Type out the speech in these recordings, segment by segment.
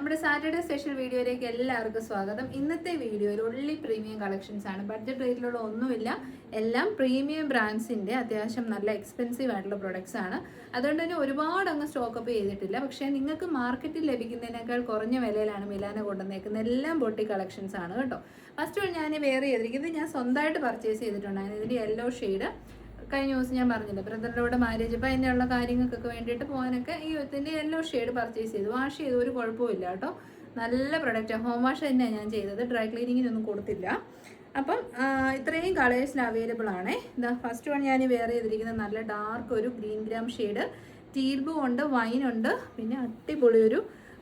നമ്മുടെ Saturday special വീഡിയോയിലേക്ക് എല്ലാവർക്കും സ്വാഗതം. ഇന്നത്തെ വീഡിയോയിൽ ഒള്ളി പ്രീമിയം കളക്ഷൻസ് ആണ്. ബഡ്ജറ്റ് റേറ്റിലുള്ള ഒന്നുമില്ല, എല്ലാം പ്രീമിയം ബ്രാൻഡ്സിൻ്റെ അത്യാവശ്യം നല്ല എക്സ്പെൻസീവ് ആയിട്ടുള്ള പ്രൊഡക്ട്സ് ആണ്. അതുകൊണ്ട് തന്നെ ഒരുപാട് അങ്ങ് സ്റ്റോക്കപ്പ് ചെയ്തിട്ടില്ല. പക്ഷേ നിങ്ങൾക്ക് മാർക്കറ്റിൽ ലഭിക്കുന്നതിനേക്കാൾ കുറഞ്ഞ വിലയിലാണ് മിലാന കൊണ്ടുവന്നേക്കുന്നത്. എല്ലാം ബൊട്ടി കളക്ഷൻസ് ആണ് കേട്ടോ. ഫസ്റ്റ് ഞാൻ വെയർ ചെയ്തിരിക്കുന്നത് ഞാൻ സ്വന്തമായിട്ട് പർച്ചേസ് ചെയ്തിട്ടുണ്ടായിരുന്നു. ഇതിൻ്റെ യെല്ലോ ഷെയ്ഡ് കഴിഞ്ഞ ദിവസം ഞാൻ പറഞ്ഞില്ല, ബ്രദറിൻ്റെ കൂടെ മാരേജ്, അപ്പോൾ അതിനുള്ള കാര്യങ്ങൾക്കൊക്കെ വേണ്ടിയിട്ട് പോകാനൊക്കെ ഈ ഇതിൻ്റെ യെല്ലോ ഷെയ്ഡ് പർച്ചേസ് ചെയ്തു. വാഷ് ചെയ്തു, ഒരു കുഴപ്പമില്ല കേട്ടോ. നല്ല പ്രൊഡക്റ്റാണ്. ഹോം വാഷ് തന്നെയാണ് ഞാൻ ചെയ്തത്, ഡ്രൈ ക്ലീനിങ്ങിനൊന്നും കൊടുത്തില്ല. അപ്പം ഇത്രയും കളേഴ്സിൽ അവൈലബിൾ ആണ്. ഇതാ ഫസ്റ്റ് വൺ ഞാൻ വെയർ ചെയ്തിരിക്കുന്നത് നല്ല ഡാർക്ക് ഒരു ഗ്രീൻ ഗ്രാം ഷെയ്ഡ്. ടീൽബും ഉണ്ട്, വൈനുണ്ട്, പിന്നെ അടിപൊളി ഒരു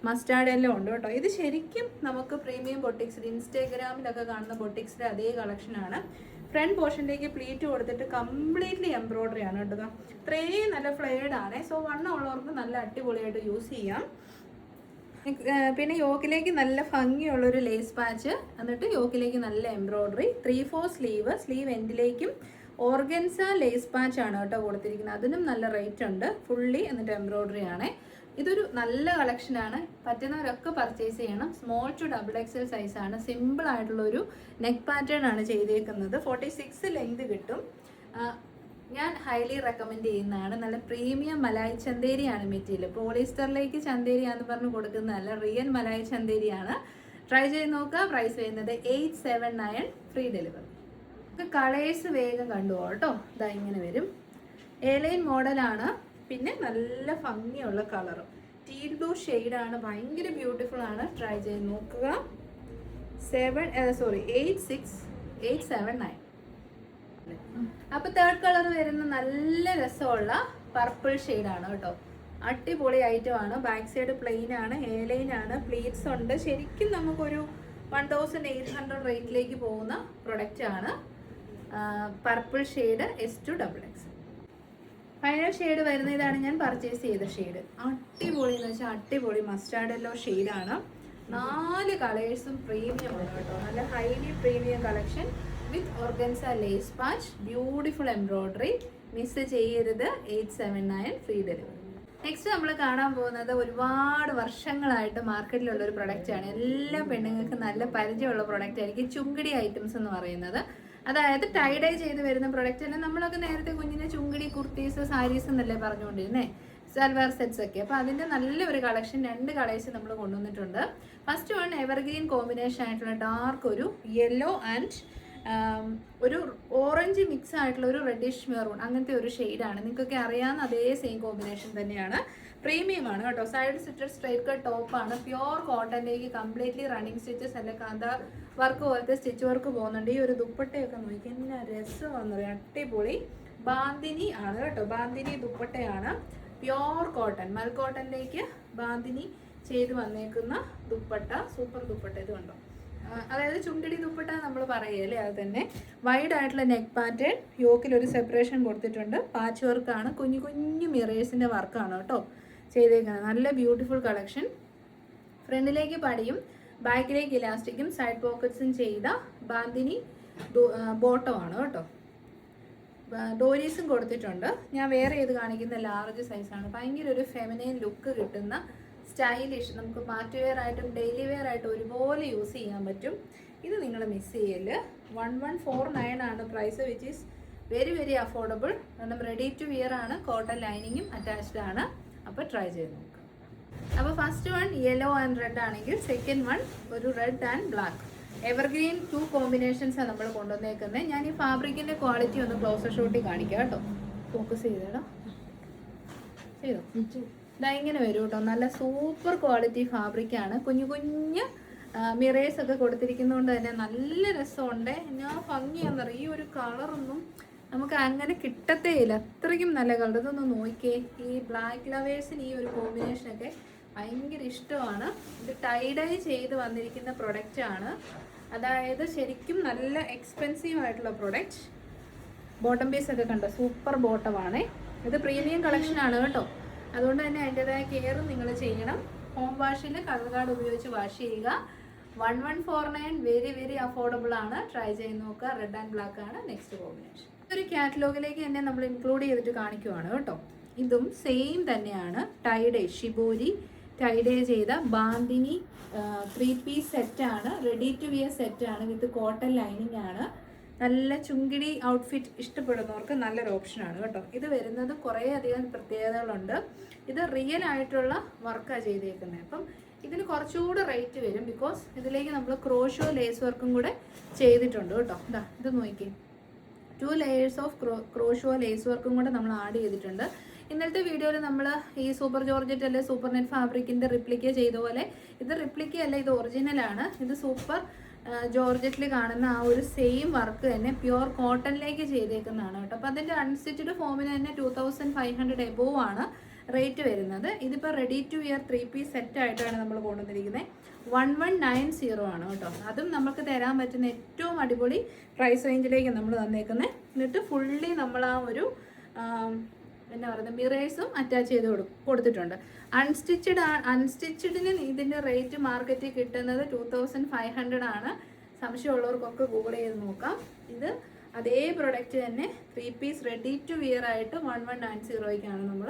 മസ്റ്റാർഡ് എല്ലാം ഉണ്ട് കേട്ടോ. ഇത് ശരിക്കും നമുക്ക് പ്രീമിയം ബൊട്ടിക്സിൽ ഇൻസ്റ്റാഗ്രാമിലൊക്കെ കാണുന്ന ബൊട്ടിക്സിലെ അതേ കളക്ഷനാണ്. ഫ്രണ്ട് പോർഷനിലേക്ക് പ്ലീറ്റ് കൊടുത്തിട്ട് കംപ്ലീറ്റ്ലി എംബ്രോയ്ഡറി ആണ് കേട്ടോ. ഇത്രയും നല്ല ഫ്ലെയർഡ് ആണ്. സോ വണ്ണം ഉള്ളവർക്ക് നല്ല അടിപൊളിയായിട്ട് യൂസ് ചെയ്യാം. പിന്നെ യോക്കിലേക്ക് നല്ല ഭംഗിയുള്ളൊരു ലേസ് പാച്ച്, എന്നിട്ട് യോക്കിലേക്ക് നല്ല എംബ്രോയ്ഡറി. 3/4 സ്ലീവ് എൻഡിലേക്കും ഓർഗൻസ ലേസ് പാച്ച് ആണ് കേട്ടോ കൊടുത്തിരിക്കുന്നത്. അതിനും നല്ല റേറ്റ് ഉണ്ട്. ഫുള്ളി എന്നിട്ട് എംബ്രോയ്ഡറി ആണ്. ഇതൊരു നല്ല കളക്ഷനാണ്. പറ്റുന്നവരൊക്കെ പർച്ചേസ് ചെയ്യണം. സ്മോൾ ടു XXL സൈസാണ്. സിമ്പിൾ ആയിട്ടുള്ളൊരു നെക്ക് പാറ്റേൺ ആണ് ചെയ്തേക്കുന്നത്. 46 ലെങ്ത് കിട്ടും. ഞാൻ ഹൈലി റെക്കമെൻഡ് ചെയ്യുന്നതാണ്. നല്ല പ്രീമിയം മലായി ചന്തേരിയാണ് മെറ്റീരിയൽ. പോളിസ്റ്ററിലേക്ക് ചന്തേരിയാന്ന് പറഞ്ഞ് കൊടുക്കുന്നതല്ല, റിയൽ മലായി ചന്തേരിയാണ്. ട്രൈ ചെയ്ത് നോക്കുക. പ്രൈസ് വരുന്നത് 879, ഫ്രീ ഡെലിവറി. കളേഴ്സ് വേഗം കണ്ടുപോകാം കേട്ടോ. ഇതാ ഇങ്ങനെ വരും. എലൈൻ മോഡലാണ്. പിന്നെ നല്ല ഭംഗിയുള്ള കളറും ടീൽ ബ്ലൂ ഷെയ്ഡാണ്. ഭയങ്കര ബ്യൂട്ടിഫുൾ ആണ്. ട്രൈ ചെയ്ത് നോക്കുക. 879. അപ്പോൾ തേർഡ് കളർ വരുന്ന നല്ല രസമുള്ള പർപ്പിൾ ഷെയ്ഡാണ് കേട്ടോ. അടിപൊളി ഐറ്റം ആണ്. ബാക്ക് സൈഡ് പ്ലെയിൻ ആണ്, എയർലൈൻ ആണ്, പ്ലീറ്റ്സ് ഉണ്ട്. ശരിക്കും നമുക്കൊരു 1800 റേറ്റിലേക്ക് പോകുന്ന പ്രൊഡക്റ്റ് ആണ്. Purple shade S2XX. Final shade വരുന്ന ഇതാണ് ഞാൻ പർച്ചേസ് ചെയ്ത ഷെയ്ഡ്. അടിപൊളി എന്ന് വെച്ചാൽ അടിപൊളി മസ്റ്റാർഡ് യെല്ലോ ഷെയ്ഡാണ്. 4 കളേഴ്സും പ്രീമിയം ആണ് കേട്ടോ. നല്ല highly premium collection with organza lace patch, beautiful embroidery. Miss ചെയ്യരുത്. 879, ഫ്രീ ഡെലിവറി. നെക്സ്റ്റ് നമ്മൾ കാണാൻ പോകുന്നത് ഒരുപാട് വർഷങ്ങളായിട്ട് മാർക്കറ്റിലുള്ള ഒരു പ്രൊഡക്റ്റാണ്. എല്ലാ പെണ്ണുങ്ങൾക്ക് നല്ല പരിചയമുള്ള പ്രൊഡക്റ്റ് ആയിരിക്കും ചുങ്കിടി ഐറ്റംസ് എന്ന് പറയുന്നത്. അതായത് ടൈഡൈ ചെയ്ത് വരുന്ന പ്രൊഡക്റ്റ് അല്ല. നമ്മളൊക്കെ നേരത്തെ കുഞ്ഞിനെ ചുങ്കിടി കുർത്തീസ്, സാരീസ് എന്നല്ലേ പറഞ്ഞുകൊണ്ടിരുന്നേ, സൽവാർ സെറ്റ്സ് ഒക്കെ. അപ്പോൾ അതിൻ്റെ നല്ലൊരു കളക്ഷൻ 2 കളേഴ്സ് നമ്മൾ കൊണ്ടുവന്നിട്ടുണ്ട്. ഫസ്റ്റ് വൺ എവർഗ്രീൻ കോമ്പിനേഷൻ ആയിട്ടുള്ള ഡാർക്ക് ഒരു യെല്ലോ ആൻഡ് ഒരു ഓറഞ്ച് മിക്സ് ആയിട്ടുള്ള ഒരു റെഡിഷ് മെറൂൺ, അങ്ങനത്തെ ഒരു ഷെയ്ഡാണ്. നിങ്ങൾക്കൊക്കെ അറിയാവുന്ന അതേ സെയിം കോമ്പിനേഷൻ തന്നെയാണ്. പ്രീമിയം ആണ് കേട്ടോ. സൈഡ് സ്റ്റിച്ചഡ് സ്ട്രൈറ്റ് കട്ട് ടോപ്പാണ്. പ്യുവർ കോട്ടണിലേക്ക് കംപ്ലീറ്റ്ലി റണ്ണിങ് സ്റ്റിച്ചസ് അല്ല, കാന്ത വർക്ക് പോലത്തെ സ്റ്റിച്ച് വർക്ക് പോകുന്നുണ്ട്. ഈ ഒരു ദുപ്പട്ടയൊക്കെ നോക്കി എന്നാ രസമാണെന്ന് പറയാം. അടിപൊളി ബാന്തിനി ആണ് കേട്ടോ. ബാന്തിനി ദുപ്പട്ടയാണ്. പ്യുവർ കോട്ടൺ, മൽ കോട്ടണിലേക്ക് ബാന്തിനി ചെയ്ത് വന്നേക്കുന്ന ദുപ്പട്ട. സൂപ്പർ ദുപ്പട്ട. ഇത് കണ്ടോ, അതായത് ചുണ്ടിടി ദുപ്പട്ട നമ്മൾ പറയുകയല്ലേ, അത് തന്നെ. വൈഡ് ആയിട്ടുള്ള നെക്ക് പാറ്റേൺ, യോക്കിൽ ഒരു സെപ്പറേഷൻ കൊടുത്തിട്ടുണ്ട്. പാച്ച് വർക്കാണ്, കുഞ്ഞു കുഞ്ഞു മിറേഴ്സിൻ്റെ വർക്കാണ് കേട്ടോ ചെയ്തേക്കുന്നത്. നല്ല ബ്യൂട്ടിഫുൾ കളക്ഷൻ. ഫ്രണ്ടിലേക്ക് പടിയും ബാക്കിലേക്ക് ഇലാസ്റ്റിക്കും സൈഡ് പോക്കറ്റ്സും ചെയ്ത ബാന്തിനി ബോട്ടമാണ് കേട്ടോ. ഡോരീസും കൊടുത്തിട്ടുണ്ട്. ഞാൻ വേറെ ചെയ്ത് കാണിക്കുന്ന ലാർജ് സൈസാണ്. ഭയങ്കര ഒരു ഫെമിനൈൻ ലുക്ക് കിട്ടുന്ന സ്റ്റൈലിഷ്, നമുക്ക് പാർട്ടി വെയർ ആയിട്ടും ഡെയിലി വെയർ ആയിട്ടും ഒരുപോലെ യൂസ് ചെയ്യാൻ പറ്റും. ഇത് നിങ്ങൾ മിസ് ചെയ്യല്. 1149 ആണ് price, which is very very affordable. കാരണം റെഡി ടു വിയർ ആണ്, കോട്ടൺ ലൈനിങ്ങും അറ്റാച്ച്ഡ് ആണ്. അപ്പോൾ ട്രൈ ചെയ്ത് നോക്കുക. അപ്പോൾ first one yellow and red ആണെങ്കിൽ സെക്കൻഡ് വൺ ഒരു റെഡ് ആൻഡ് ബ്ലാക്ക്. എവർഗ്രീൻ 2 കോമ്പിനേഷൻസാണ് നമ്മൾ കൊണ്ടുവന്നേക്കുന്നത്. ഞാൻ ഈ ഫാബ്രിക്കിൻ്റെ ക്വാളിറ്റി ഒന്ന് ക്ലോസർ ഷോട്ടിൽ കാണിക്കാം കേട്ടോ. ഫോക്കസ് ചെയ്തോ. ഇതാ ഇങ്ങനെ വരും കേട്ടോ. നല്ല സൂപ്പർ ക്വാളിറ്റി ഫാബ്രിക്കാണ്. കുഞ്ഞു കുഞ്ഞ് മിറേഴ്സ് ഒക്കെ കൊടുത്തിരിക്കുന്നതുകൊണ്ട് തന്നെ നല്ല രസമുണ്ട്. ഞാൻ ഭംഗിയാണെന്നറിയാം. ഈ ഒരു കളറൊന്നും നമുക്ക് അങ്ങനെ കിട്ടത്തേ ഇല്ല. അത്രയ്ക്കും നല്ല കളർ. ഇതൊന്ന് നോക്കിയേ. ഈ ബ്ലാക്ക് ലവേഴ്സിന് ഈ ഒരു കോമ്പിനേഷനൊക്കെ ഭയങ്കര ഇഷ്ടമാണ്. ഇത് ടൈഡൈ ചെയ്ത് വന്നിരിക്കുന്ന പ്രൊഡക്റ്റാണ്. അതായത് ശരിക്കും നല്ല എക്സ്പെൻസീവ് ആയിട്ടുള്ള പ്രൊഡക്റ്റ്. ബോട്ടം പീസ് ഒക്കെ കണ്ടോ, സൂപ്പർ ബോട്ടമാണ്. ഇത് പ്രീമിയം കളക്ഷനാണ് കേട്ടോ. അതുകൊണ്ട് തന്നെ അതിൻ്റെതായ കെയർ നിങ്ങൾ ചെയ്യണം. ഹോം വാഷിൽ കളർ കാർഡ് ഉപയോഗിച്ച് വാഷ് ചെയ്യുക. 1149, വെരി വെരി അഫോർഡബിൾ ആണ്. ട്രൈ ചെയ്ത് നോക്കുക. റെഡ് ആൻഡ് ബ്ലാക്ക് ആണ് നെക്സ്റ്റ് കോമ്പിനേഷൻ. ഒരു കാറ്റലോഗിലേക്ക് തന്നെ നമ്മൾ ഇൻക്ലൂഡ് ചെയ്തിട്ട് കാണിക്കുവാണ് കേട്ടോ. ഇതും സെയിം തന്നെയാണ്. ടൈഡൈ ഷിബോരി ടൈ ഡേ ചെയ്ത ബാന്തിനി 3-piece സെറ്റാണ്. റെഡി ടു വിയർ സെറ്റാണ് വിത്ത് കോട്ടൺ ലൈനിങ് ആണ്. നല്ല ചുങ്കിടി ഔട്ട്ഫിറ്റ് ഇഷ്ടപ്പെടുന്നവർക്ക് നല്ലൊരു ഓപ്ഷനാണ് കേട്ടോ. ഇത് വരുന്നത് കുറേ അധികം പ്രത്യേകതകളുണ്ട്. ഇത് റിയൽ ആയിട്ടുള്ള വർക്കാണ് ചെയ്തേക്കുന്നത്. അപ്പം ഇതിന് കുറച്ചുകൂടെ റേറ്റ് വരും. ബിക്കോസ് ഇതിലേക്ക് നമ്മൾ ക്രോഷോ ലേസ് വർക്കും കൂടെ ചെയ്തിട്ടുണ്ട് കേട്ടോ. ഇതാ ഇത് നോക്കി, 2 layers ഓഫ് ക്രോഷോ ലേസ് വർക്കും കൂടെ നമ്മൾ ആഡ് ചെയ്തിട്ടുണ്ട്. ഇന്നലത്തെ വീഡിയോയിൽ നമ്മൾ ഈ സൂപ്പർ ജോർജറ്റ് അല്ലെ സൂപ്പർ നെറ്റ് ഫാബ്രിക്കിൻ്റെ റിപ്ലിക്ക ചെയ്ത പോലെ ഇത് റിപ്ലിക്ക അല്ല, ഇത് ഒറിജിനലാണ്. ഇത് സൂപ്പർ ജോർജറ്റിൽ കാണുന്ന ആ ഒരു സെയിം വർക്ക് തന്നെ പ്യുവർ കോട്ടണിലേക്ക് ചെയ്തേക്കുന്നതാണ് കേട്ടോ. അപ്പോൾ അതിൻ്റെ അൺസ്റ്റിച്ചഡ് ഫോമിന് തന്നെ 2500 എബോവ് ആണ് റേറ്റ് വരുന്നത്. ഇതിപ്പോൾ റെഡി ടു വിയർ 3-piece സെറ്റായിട്ടാണ് നമ്മൾ കൊണ്ടുവന്നിരിക്കുന്നത്. 1190 ആണ് കേട്ടോ. അതും നമുക്ക് തരാൻ പറ്റുന്ന ഏറ്റവും അടിപൊളി പ്രൈസ് റേഞ്ചിലേക്ക് നമ്മൾ തന്നേക്കുന്നത്. എന്നിട്ട് ഫുള്ളി നമ്മൾ ആ ഒരു എന്നാ പറയുന്നത് മിറേഴ്സും അറ്റാച്ച് ചെയ്ത് കൊടുത്തിട്ടുണ്ട്. അൺസ്റ്റിച്ചഡിന് ഇതിൻ്റെ റേറ്റ് മാർക്കറ്റിൽ കിട്ടുന്നത് 2500 ആണ്. സംശയമുള്ളവർക്കൊക്കെ ഗൂഗിൾ ചെയ്ത് നോക്കാം. ഇത് അതേ പ്രൊഡക്റ്റ് തന്നെ 3-piece റെഡി ടു വിയർ ആയിട്ട് 1190 നമ്മൾ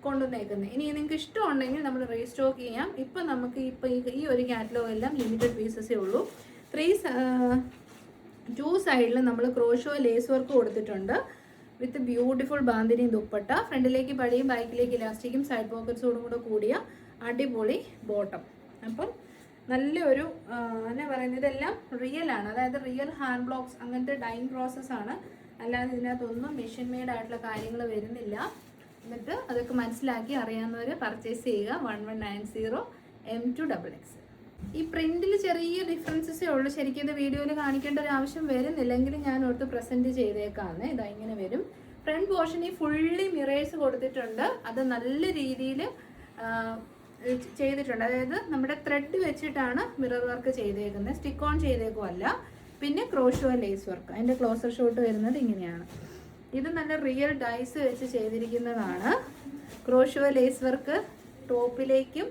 കൊണ്ടുവന്നേക്കുന്നത്. ഇനി നിങ്ങൾക്ക് ഇഷ്ടമുണ്ടെങ്കിൽ നമ്മൾ റീസ്റ്റോക്ക് ചെയ്യാം. ഇപ്പം നമുക്ക് ഈ ഒരു കാറ്റലോഗ് എല്ലാം ലിമിറ്റഡ് പീസസേ ഉള്ളൂ. 2 സൈഡിൽ നമ്മൾ ക്രോഷോ ലേസ് വർക്ക് കൊടുത്തിട്ടുണ്ട് വിത്ത് ബ്യൂട്ടിഫുൾ ബാന്തിനി ദുപ്പട്ട. ഫ്രണ്ടിലേക്ക് പടിയും ബാക്കിലേക്ക് ഇലാസ്റ്റിക്കും സൈഡ് പോക്കറ്റ്സോടും കൂടെ കൂടിയ അടിപൊളി ബോട്ടം. അപ്പം നല്ലൊരു എന്നാ പറയുന്നത്, ഇതെല്ലാം റിയൽ ആണ്. അതായത് റിയൽ ഹാൻഡ് ബ്ലോക്സ് അങ്ങനത്തെ ഡൈയിങ് പ്രോസസ്സാണ്. അല്ലാതെ ഇതിനകത്തൊന്നും മെഷീൻ മെയ്ഡ് ആയിട്ടുള്ള കാര്യങ്ങൾ വരുന്നില്ല. എന്നിട്ട് അതൊക്കെ മനസ്സിലാക്കി അറിയാവുന്നവർ പർച്ചേസ് ചെയ്യുക. 1190 M2XX. ഈ പ്രിന്റിൽ ചെറിയ ഡിഫറൻസസേ ഉള്ളൂ. ശരിക്കും ഇത് വീഡിയോയിൽ കാണിക്കേണ്ട ഒരു ആവശ്യം വരുന്നില്ലെങ്കിൽ ഞാൻ ഓർത്ത് പ്രസന്റ് ചെയ്തേക്കാന്ന്. ഇതാ ഇങ്ങനെ വരും. ഫ്രണ്ട് പോർഷനിൽ ഫുള്ളി മിറേഴ്സ് കൊടുത്തിട്ടുണ്ട്. അത് നല്ല രീതിയിൽ ചെയ്തിട്ടുണ്ട്. അതായത് നമ്മുടെ ത്രെഡ് വെച്ചിട്ടാണ് മിറർ വർക്ക് ചെയ്തേക്കുന്നത്, സ്റ്റിക്ക് ഓൺ ചെയ്തേക്കുമല്ല. പിന്നെ ക്രോഷോ ലേസ് വർക്ക്. അതിൻ്റെ ക്ലോസർ ഷോട്ട് വരുന്നത് ഇങ്ങനെയാണ്. ഇത് നല്ല റിയൽ ഡൈസ് വെച്ച് ചെയ്തിരിക്കുന്നതാണ്. ക്രോഷോ ലേസ് വർക്ക് ടോപ്പിലേക്കും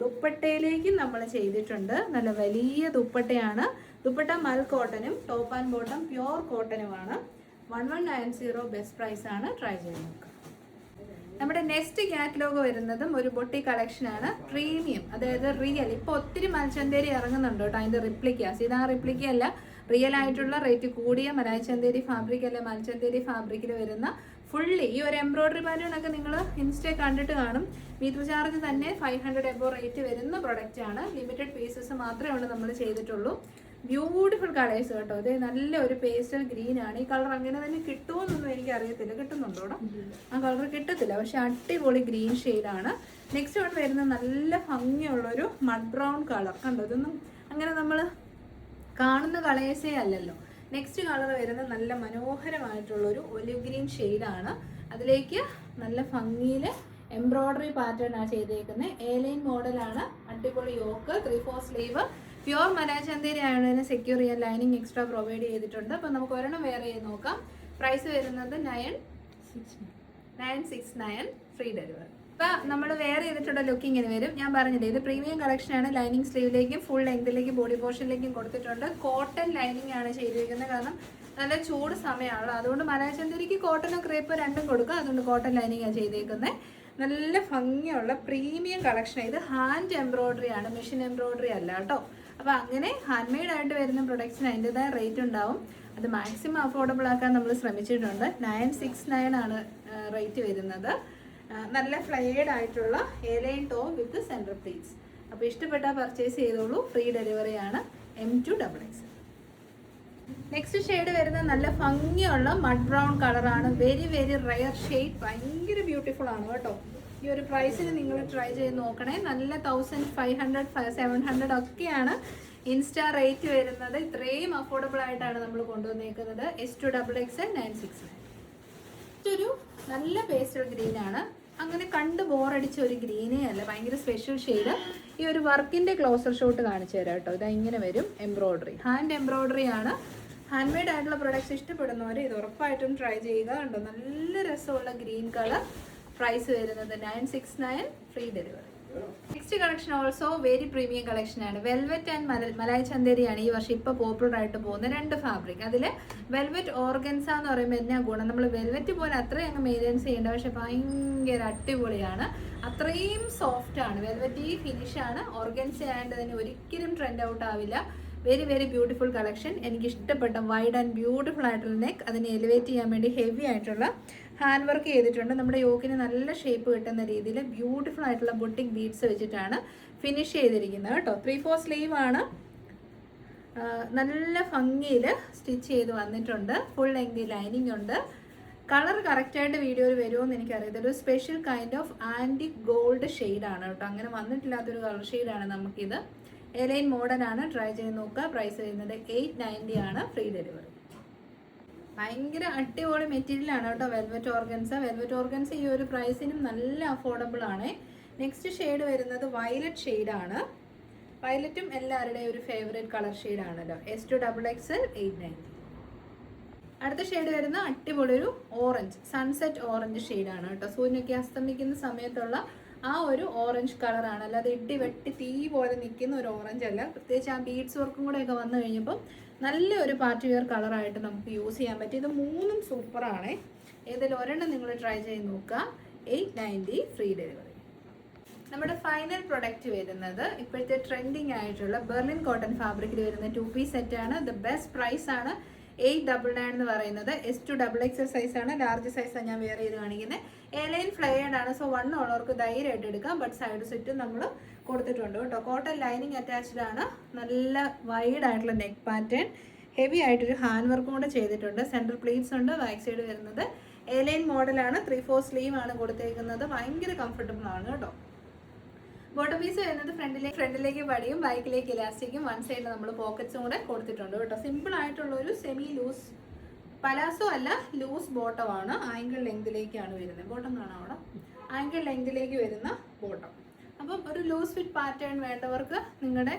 ദുപ്പട്ടയിലേക്കും നമ്മൾ ചെയ്തിട്ടുണ്ട്. നല്ല വലിയ ദുപ്പട്ടയാണ്. ദുപ്പട്ട മൽ കോട്ടനും ടോപ്പ് ആൻഡ് ബോട്ടം പ്യുവർ കോട്ടനുമാണ്. 1190 ബെസ്റ്റ് പ്രൈസ് ആണ്. ട്രൈ ചെയ്ത് നോക്കുക. നമ്മുടെ നെക്സ്റ്റ് കാറ്റലോഗ് വരുന്നതും ഒരു ബൊട്ടി കളക്ഷനാണ്. പ്രീമിയം, അതായത് റിയൽ. ഇപ്പോൾ ഒത്തിരി മൽച്ചന്തേരി ഇറങ്ങുന്നുണ്ട് കേട്ടോ. അതിൻ്റെ റിപ്ലിക്കാസ്. ഇത് ആ റിപ്ലിക്ക അല്ല, റിയൽ ആയിട്ടുള്ള റേറ്റ് കൂടിയ മലായ്ച്ചന്തേരി ഫാബ്രിക് അല്ല, മൽച്ചന്തേരി ഫാബ്രിക്കിൽ വരുന്ന ഫുള്ളി ഈ ഒരു എംബ്രോയിഡറി പാറ്റേൺ ഒക്കെ നിങ്ങൾ ഇൻസ്റ്റേ കണ്ടിട്ട് കാണും. മീറ്റർ ചാർജ് തന്നെ 500 എബോ റേറ്റ് വരുന്ന പ്രൊഡക്റ്റ് ആണ്. ലിമിറ്റഡ് പീസസ് മാത്രമേ ഉള്ളൂ നമ്മൾ ചെയ്തിട്ടുള്ളൂ. ബ്യൂട്ടിഫുൾ കളേഴ്സ് കേട്ടോ. ഇത് നല്ല ഒരു പേസ്റ്റൽ ഗ്രീൻ ആണ്. ഈ കളർ അങ്ങനെ തന്നെ കിട്ടുമോന്നൊന്നും എനിക്ക് അറിയത്തില്ല. കിട്ടുന്നുണ്ടോ? ആ കളർ കിട്ടത്തില്ല, പക്ഷെ അടിപൊളി ഗ്രീൻ ഷെയ്ഡാണ്. നെക്സ്റ്റ് വൺ വരുന്ന നല്ല ഭംഗിയുള്ളൊരു മഡ് ബ്രൗൺ കളർ. കണ്ടോ? ഇതൊന്നും അങ്ങനെ നമ്മൾ കാണുന്ന കളേഴ്സേ അല്ലല്ലോ. നെക്സ്റ്റ് കളർ വരുന്ന നല്ല മനോഹരമായിട്ടുള്ളൊരു ഒലിവ് ഗ്രീൻ ഷെയ്ഡാണ്. അതിലേക്ക് നല്ല ഭംഗിയിൽ എംബ്രോയ്ഡറി പാറ്റേൺ ആണ് ചെയ്തേക്കുന്നത്. എ-ലൈൻ മോഡലാണ്. അടിപൊളി യോക്ക്, 3/4 സ്ലീവ്. പ്യുവർ മലായ്ച്ചന്തേരി ആയതിനെ സെക്യൂർ ചെയ്യാൻ ലൈനിങ് എക്സ്ട്രാ പ്രൊവൈഡ് ചെയ്തിട്ടുണ്ട്. അപ്പം നമുക്ക് ഒരെണ്ണം വേറെ ചെയ്ത് നോക്കാം. പ്രൈസ് വരുന്നത് 969 ഫ്രീ ഡെലിവറി. ഇപ്പം നമ്മൾ വേറെ ചെയ്തിട്ടുള്ള ലുക്ക് ഇങ്ങനെ വരും. ഞാൻ പറഞ്ഞില്ലേ, ഇത് പ്രീമിയം കളക്ഷനാണ്. ലൈനിങ് സ്ലീവിലേക്കും ഫുൾ ലെങ്തിലേക്കും ബോഡി പോർഷനിലേക്കും കൊടുത്തിട്ടുണ്ട്. കോട്ടൺ ലൈനിങ് ആണ് ചെയ്തിരിക്കുന്നത്. കാരണം നല്ല ചൂട് സമയമാണല്ലോ. അതുകൊണ്ട് മലായ്ച്ചന്തേരിക്ക് കോട്ടണും ക്രേപ്പ് രണ്ടും കൊടുക്കുക. അതുകൊണ്ട് കോട്ടൺ ലൈനിങ് ആണ് ചെയ്തേക്കുന്നത്. നല്ല ഭംഗിയുള്ള പ്രീമിയം കളക്ഷൻ. ഇത് ഹാൻഡ് എംബ്രോയ്ഡറി ആണ്, മെഷീൻ എംബ്രോയ്ഡറി അല്ല കേട്ടോ. അപ്പോൾ അങ്ങനെ ഹാൻഡ് മെയ്ഡ് ആയിട്ട് വരുന്ന പ്രൊഡക്ട്സിന് അതിൻ്റെതായ റേറ്റ് ഉണ്ടാവും. അത് മാക്സിമം അഫോർഡബിൾ ആക്കാൻ നമ്മൾ ശ്രമിച്ചിട്ടുണ്ട്. 969 ആണ് റേറ്റ് വരുന്നത്. നല്ല ഫ്ലൈഡ് ആയിട്ടുള്ള എ-ലൈൻ ടോപ്പ് വിത്ത് സെൻറ്റർ പ്ലീറ്റ്സ്. അപ്പോൾ ഇഷ്ടപ്പെട്ടാൽ പർച്ചേസ് ചെയ്തോളൂ. ഫ്രീ ഡെലിവറി ആണ്. M2XX. നെക്സ്റ്റ് ഷെയ്ഡ് വരുന്നത് നല്ല ഭംഗിയുള്ള മഡ് ബ്രൗൺ കളറാണ്. Very very rare shade. ഭയങ്കര ബ്യൂട്ടിഫുൾ ആണ് കേട്ടോ. ഈ ഒരു പ്രൈസിന് നിങ്ങൾ ട്രൈ ചെയ്ത് നോക്കണേ. നല്ല 1500 700 ഒക്കെയാണ് ഇൻസ്റ്റാ റേറ്റ് വരുന്നത്. ഇത്രയും അഫോർഡബിൾ ആയിട്ടാണ് നമ്മൾ കൊണ്ടുവന്നേക്കുന്നത്. S2XX 969. ഇതൊരു നല്ല പേസ്റ്റൽ ഗ്രീൻ ആണ്. അങ്ങനെ കണ്ട് ബോറടിച്ച ഒരു ഗ്രീനേ അല്ല, ഭയങ്കര സ്പെഷ്യൽ ഷെയ്ഡ്. ഈ ഒരു വർക്കിൻ്റെ ക്ലോസർ ഷോട്ട് കാണിച്ചു തരാം കേട്ടോ. ഇതാ ഇങ്ങനെ വരും. എംബ്രോയ്ഡറി, ഹാൻഡ് എംബ്രോയ്ഡറി ആണ്. ഹാൻഡ് മെയ്ഡ് ആയിട്ടുള്ള പ്രൊഡക്ട്സ് ഇഷ്ടപ്പെടുന്നവർ ഇത് ഉറപ്പായിട്ടും ട്രൈ ചെയ്യുക. കണ്ടോ, നല്ല രസമുള്ള ഗ്രീൻ കളർ. പ്രൈസ് വരുന്നത് 969 free delivery. Next collection also very premium collection ആണ്. വെൽവെറ്റ് ആൻഡ് മലായ് ചന്തേരിയാണ് ഈ വർഷം ഇപ്പോൾ പോപ്പുലർ ആയിട്ട് പോകുന്ന രണ്ട് ഫാബ്രിക്. അതിൽ വെൽവെറ്റ് ഓർഗൻസ എന്ന് പറയുമ്പോൾ എന്നാ ഗുണം, നമ്മൾ വെൽവെറ്റ് പോലെ അത്രയും അങ്ങ് മെയിൻറ്റെയിൻസ് ചെയ്യേണ്ട, പക്ഷെ ഭയങ്കര അടിപൊളിയാണ്, അത്രയും സോഫ്റ്റ് ആണ്, വെൽവെറ്റി ഫിനിഷ് ആണ്. ഓർഗൻസ ആയതുകൊണ്ട് തന്നെ ഒരിക്കലും ട്രെൻഡ് ഔട്ട് ആവില്ല. Very very beautiful collection. എനിക്ക് ഇഷ്ടപ്പെട്ട വൈഡ് ആൻഡ് ബ്യൂട്ടിഫുൾ ആയിട്ടുള്ള നെക്ക്, അതിനെ എലിവേറ്റ് ചെയ്യാൻ വേണ്ടി ഹെവി ആയിട്ടുള്ള ഹാൻഡ് വർക്ക് ചെയ്തിട്ടുണ്ട്. നമ്മുടെ യോക്കിന് നല്ല ഷേപ്പ് കിട്ടുന്ന രീതിയിൽ ബ്യൂട്ടിഫുൾ ആയിട്ടുള്ള ബുട്ടിക് ബീഡ്സ് വെച്ചിട്ടാണ് ഫിനിഷ് ചെയ്തിരിക്കുന്നത് കേട്ടോ. 3/4 സ്ലീവ് ആണ്, നല്ല ഭംഗിയിൽ സ്റ്റിച്ച് ചെയ്ത് വന്നിട്ടുണ്ട്. ഫുൾ ലെങ്തി ലൈനിങ് ഉണ്ട്. കളർ കറക്റ്റായിട്ട് വീഡിയോയിൽ വരുമോയെന്ന് എനിക്കറിയത്തില്ല. ഒരു special kind of antique gold ഷെയ്ഡാണ് കേട്ടോ. അങ്ങനെ വന്നിട്ടില്ലാത്തൊരു കളർ ഷെയ്ഡാണ് നമുക്കിത്. എലൈൻ മോഡൽ ആണ്, ട്രൈ ചെയ്ത് നോക്കുക. പ്രൈസ് വരുന്നത് 890 ആണ്, ഫ്രീ ഡെലിവറി. ഭയങ്കര അടിപൊളി മെറ്റീരിയൽ ആണ് കേട്ടോ വെൽവെറ്റ് ഓർഗൻസ. വെൽവെറ്റ് ഓർഗൻസ ഈ ഒരു പ്രൈസിനും നല്ല അഫോർഡബിൾ ആണ്. നെക്സ്റ്റ് ഷെയ്ഡ് വരുന്നത് വയലറ്റ് ഷെയ്ഡാണ്. വയലറ്റും എല്ലാവരുടെയും ഒരു ഫേവറേറ്റ് കളർ ഷെയ്ഡാണല്ലോ. S2XXL 890. അടുത്ത ഷെയ്ഡ് വരുന്ന അടിപൊളി ഒരു ഓറഞ്ച്, സൺസെറ്റ് ഓറഞ്ച് ഷെയ്ഡാണ് കേട്ടോ. സൂര്യനൊക്കെ അസ്തമിക്കുന്ന സമയത്തുള്ള ആ ഒരു ഓറഞ്ച് കളറാണ്, അല്ലാതെ ഇടി വെട്ടി തീ പോലെ നിൽക്കുന്ന ഒരു ഓറഞ്ച് അല്ല. പ്രത്യേകിച്ച് ആ ബീഡ്സ് വർക്കും കൂടെ ഒക്കെ വന്നു കഴിഞ്ഞപ്പോൾ നല്ലൊരു പാർട്ടി വെയർ കളറായിട്ട് നമുക്ക് യൂസ് ചെയ്യാൻ പറ്റും. ഇത് മൂന്നും സൂപ്പറാണ്. ഏതെങ്കിലും ഒരെണ്ണം നിങ്ങൾ ട്രൈ ചെയ്ത് നോക്കുക. 890 ഫ്രീ ഡെലിവറി. നമ്മുടെ ഫൈനൽ പ്രൊഡക്റ്റ് വരുന്നത് ഇപ്പോഴത്തെ ട്രെൻഡിങ് ആയിട്ടുള്ള ബെർലിൻ കോട്ടൺ ഫാബ്രിക്കിൽ വരുന്ന 2-piece സെറ്റാണ്. ദ ബെസ്റ്റ് പ്രൈസ് ആണ് 899 എന്ന് പറയുന്നത്. S2XXL സൈസാണ്, ലാർജ് സൈസാണ് ഞാൻ വെയർ ചെയ്ത് കാണിക്കുന്നത്. എലൈൻ ഫ്ലെയർഡ് ആണ്, സോ 1 ഉള്ളവർക്ക് ധൈര്യമായിട്ട് എടുക്കാം. ബട്ട് സൈഡ് സെറ്റും നമ്മൾ കൊടുത്തിട്ടുണ്ട് കേട്ടോ. കോട്ടൺ ലൈനിങ് അറ്റാച്ച്ഡ് ആണ്. നല്ല വൈഡ് ആയിട്ടുള്ള നെക്ക് പാറ്റേൺ, ഹെവി ആയിട്ടൊരു ഹാൻഡ് വർക്കും കൂടെ ചെയ്തിട്ടുണ്ട്. സെൻട്രൽ പ്ലീറ്റ്സ് ഉണ്ട്. ബാക്ക് സൈഡ് വരുന്നത് എലൈൻ മോഡലാണ്. 3/4 സ്ലീവ് ആണ് കൊടുത്തേക്കുന്നത്. ഭയങ്കര കംഫർട്ടബിൾ ആണ് കേട്ടോ. ബോട്ടം പീസ് വരുന്നത് ഫ്രണ്ടിലേക്ക് പടിയും ബാക്കിലേക്ക് ഇലാസ്റ്റിക്കും, വൺ സൈഡിൽ നമ്മൾ പോക്കറ്റ്സും കൂടെ കൊടുത്തിട്ടുണ്ട് കേട്ടോ. സിമ്പിൾ ആയിട്ടുള്ള ഒരു സെമി ലൂസ് പലാസോ അല്ല, ലൂസ് ബോട്ടം ആണ്. ആങ്കിൾ ലെങ്തിലേക്കാണ് വരുന്നത്. ബോട്ടം കാണാം അവിടെ, ആങ്കിൾ ലെങ്തിലേക്ക് വരുന്ന ബോട്ടം. അപ്പം ഒരു ലൂസ് ഫിറ്റ് പാറ്റേൺ വേണ്ടവർക്ക് നിങ്ങളുടെ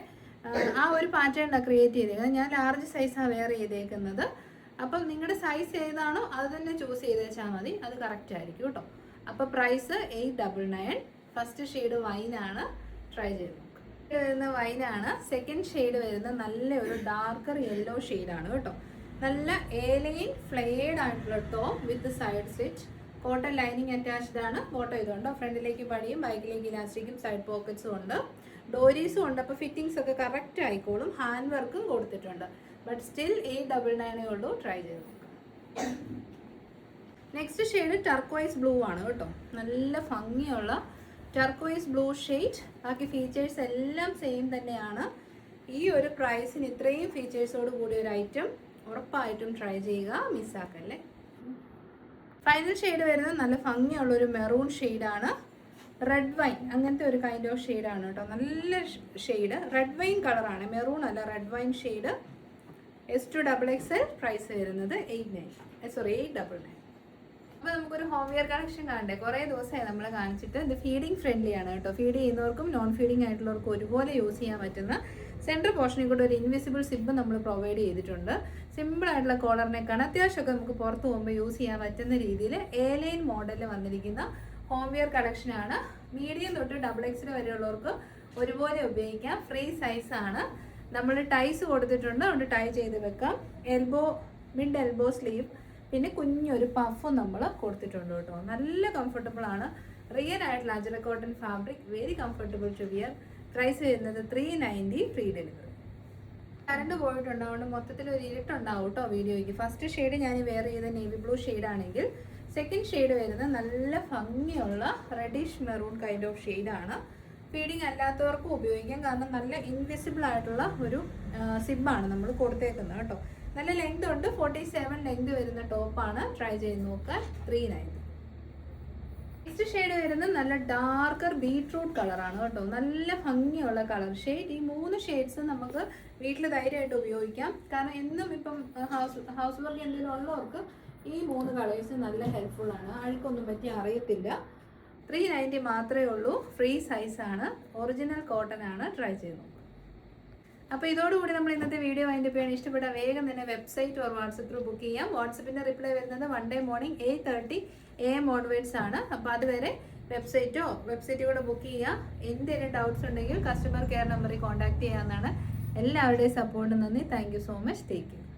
ആ ഒരു പാറ്റേണാണ് ക്രിയേറ്റ് ചെയ്തേക്കുന്നത്. ഞാൻ ലാർജ് സൈസാണ് വെയർ ചെയ്തേക്കുന്നത്. അപ്പം നിങ്ങളുടെ സൈസ് ഏതാണോ അത് തന്നെ ചൂസ് ചെയ്ത് വെച്ചാൽ മതി, അത് കറക്റ്റ് ആയിരിക്കും കേട്ടോ. അപ്പോൾ പ്രൈസ് 899. ഫസ്റ്റ് ഷെയ്ഡ് വൈനാണ്, ട്രൈ ചെയ്ത് നോക്കുക. വരുന്ന വൈനാണ്. സെക്കൻഡ് ഷെയ്ഡ് വരുന്ന നല്ല ഒരു ഡാർക്കർ യെല്ലോ ഷെയ്ഡാണ് കേട്ടോ. നല്ല എലൈൻ ഫ്ലെയർഡ് ആയിട്ടുള്ള ടോപ്പ് വിത്ത് side stitch, cotton lining attached ആണ്. ബോട്ടം ഇതുണ്ട്. ഫ്രണ്ടിലേക്ക് പടിയും ബാക്കിലേക്ക് ഇലാസ്റ്റിക്കും സൈഡ് പോക്കറ്റ്സും ഉണ്ട്, ഡോരീസും ഉണ്ട്. അപ്പോൾ ഫിറ്റിങ്സ് ഒക്കെ കറക്റ്റ് ആയിക്കോളും. ഹാൻഡ് വർക്കും കൊടുത്തിട്ടുണ്ട്. ബട്ട് സ്റ്റിൽ 899 ഉള്ളൂ. ട്രൈ ചെയ്ത് നോക്കുക. നെക്സ്റ്റ് ഷെയ്ഡ് ടർക്കോയിസ് ബ്ലൂ ആണ് കേട്ടോ. നല്ല ഭംഗിയുള്ള ടർക്കോയിസ് ബ്ലൂ ഷെയ്ഡ്. ബാക്കി ഫീച്ചേഴ്സ് എല്ലാം സെയിം തന്നെയാണ്. ഈ ഒരു പ്രൈസിന് ഇത്രയും ഫീച്ചേഴ്സോട് കൂടിയ ഒരു ഐറ്റം ഉറപ്പായിട്ടും ട്രൈ ചെയ്യുക, മിസ്സാക്കല്ലേ. ഫൈനൽ ഷെയ്ഡ് വരുന്നത് നല്ല ഭംഗിയുള്ളൊരു മെറൂൺ ഷെയ്ഡാണ്. റെഡ് വൈൻ അങ്ങനത്തെ ഒരു കൈൻഡ് ഓഫ് ഷെയ്ഡാണ് കേട്ടോ. നല്ല ഷെയ്ഡ്, റെഡ് വൈൻ കളറാണ്, മെറൂൺ അല്ല, red wine shade. S2XXL price വരുന്നത് 899. അപ്പോൾ നമുക്കൊരു ഹോം വെയർ കളക്ഷൻ കാണണ്ടേ. കുറേ ദിവസമായി നമ്മൾ കാണിച്ചിട്ട്. ഇത് ഫീഡിങ് ഫ്രണ്ട്ലി ആണ് കേട്ടോ. ഫീഡ് ചെയ്യുന്നവർക്കും നോൺ ഫീഡിങ് ആയിട്ടുള്ളവർക്കും ഒരുപോലെ യൂസ് ചെയ്യാൻ പറ്റുന്ന സെൻറ്റർ പോർഷനിൽ കൂടെ ഒരു ഇൻവിസിബിൾ സിബ് നമ്മൾ പ്രൊവൈഡ് ചെയ്തിട്ടുണ്ട്. സിമ്പിൾ ആയിട്ടുള്ള കോളർ നെക്കാണ്. അത്യാവശ്യമൊക്കെ നമുക്ക് പുറത്ത് പോകുമ്പോൾ യൂസ് ചെയ്യാൻ പറ്റുന്ന രീതിയിൽ എലൈൻ മോഡലിൽ വന്നിരിക്കുന്ന ഹോം വെയർ കളക്ഷനാണ്. മീഡിയം തൊട്ട് XXL വരെയുള്ളവർക്ക് ഒരുപോലെ ഉപയോഗിക്കാം. ഫ്രീ സൈസാണ്. നമ്മൾ ടൈസ് കൊടുത്തിട്ടുണ്ട്, അതുകൊണ്ട് ടൈ ചെയ്ത് വെക്കാം. മിഡ് എൽബോ സ്ലീവ്, പിന്നെ കുഞ്ഞൊരു പഫും നമ്മൾ കൊടുത്തിട്ടുണ്ട് കേട്ടോ. നല്ല കംഫർട്ടബിൾ ആണ്. റിയൽ ആയിട്ടുള്ള Ajrakh cotton fabric, very comfortable to wear. Price വരുന്നത് 390, ഫ്രീ ഡെലിവറി. കറണ്ട് പോയിട്ടുണ്ട്, അതുകൊണ്ട് മൊത്തത്തിൽ ഒരു ഇരുട്ടുണ്ടാവും കേട്ടോ വീഡിയോയ്ക്ക്. ഫസ്റ്റ് ഷെയ്ഡ് ഞാൻ വെയർ ചെയ്ത നേവി ബ്ലൂ ഷെയ്ഡാണെങ്കിൽ സെക്കൻഡ് ഷെയ്ഡ് വരുന്നത് നല്ല ഭംഗിയുള്ള റെഡിഷ് മെറൂൺ കൈൻഡ് ഓഫ് ഷെയ്ഡാണ്. ഫീഡിങ് അല്ലാത്തവർക്കും ഉപയോഗിക്കാം, കാരണം നല്ല ഇൻവിസിബിൾ ആയിട്ടുള്ള ഒരു സിബാണ് നമ്മൾ കൊടുത്തേക്കുന്നത് കേട്ടോ. നല്ല ലെങ്ത് ഉണ്ട്, 47 ലെങ്ത് വരുന്ന ടോപ്പാണ്. ട്രൈ ചെയ്ത് നോക്കാൻ. 390. നെക്സ്റ്റ് ഷെയ്ഡ് വരുന്നത് നല്ല ഡാർക്കർ ബീട്രൂട്ട് കളറാണ് കേട്ടോ. നല്ല ഭംഗിയുള്ള കളർ ഷെയ്ഡ്. ഈ 3 ഷെയ്ഡ്സ് നമുക്ക് വീട്ടിൽ ധൈര്യമായിട്ട് ഉപയോഗിക്കാം, കാരണം എന്നും ഇപ്പം ഹൗസ് വർക്ക് എന്തെങ്കിലും ഉള്ളവർക്ക് ഈ 3 കളേഴ്സ് നല്ല ഹെൽപ്ഫുൾ ആണ്. അഴുക്കൊന്നും പറ്റി അറിയത്തില്ല. 390 മാത്രമേ ഉള്ളൂ. ഫ്രീ സൈസാണ്. ഒറിജിനൽ കോട്ടൺ ആണ്. ട്രൈ ചെയ്ത് നോക്കാം. അപ്പോൾ ഇതോടുകൂടി നമ്മൾ ഇന്നത്തെ വീഡിയോ അതിൻ്റെ പേര് ഇഷ്ടപ്പെട്ട വേഗം തന്നെ website or WhatsApp through book ചെയ്യാം. വാട്സപ്പിൻ്റെ റിപ്ലൈ വരുന്നത് 1 ഡേ മോർണിംഗ് 8:30 AM ഓൺവേഡ്സ് ആണ്. അപ്പോൾ അതുവരെ വെബ്സൈറ്റിൽ കൂടെ ബുക്ക് ചെയ്യുക. എന്തെങ്കിലും ഡൗട്ട്സ് ഉണ്ടെങ്കിൽ കസ്റ്റമർ കെയർ നമ്പറിൽ കോൺടാക്ട് ചെയ്യാവുന്നതാണ്. എല്ലാവരുടെയും സപ്പോർട്ട് നന്ദി. Thank you so much. Take care.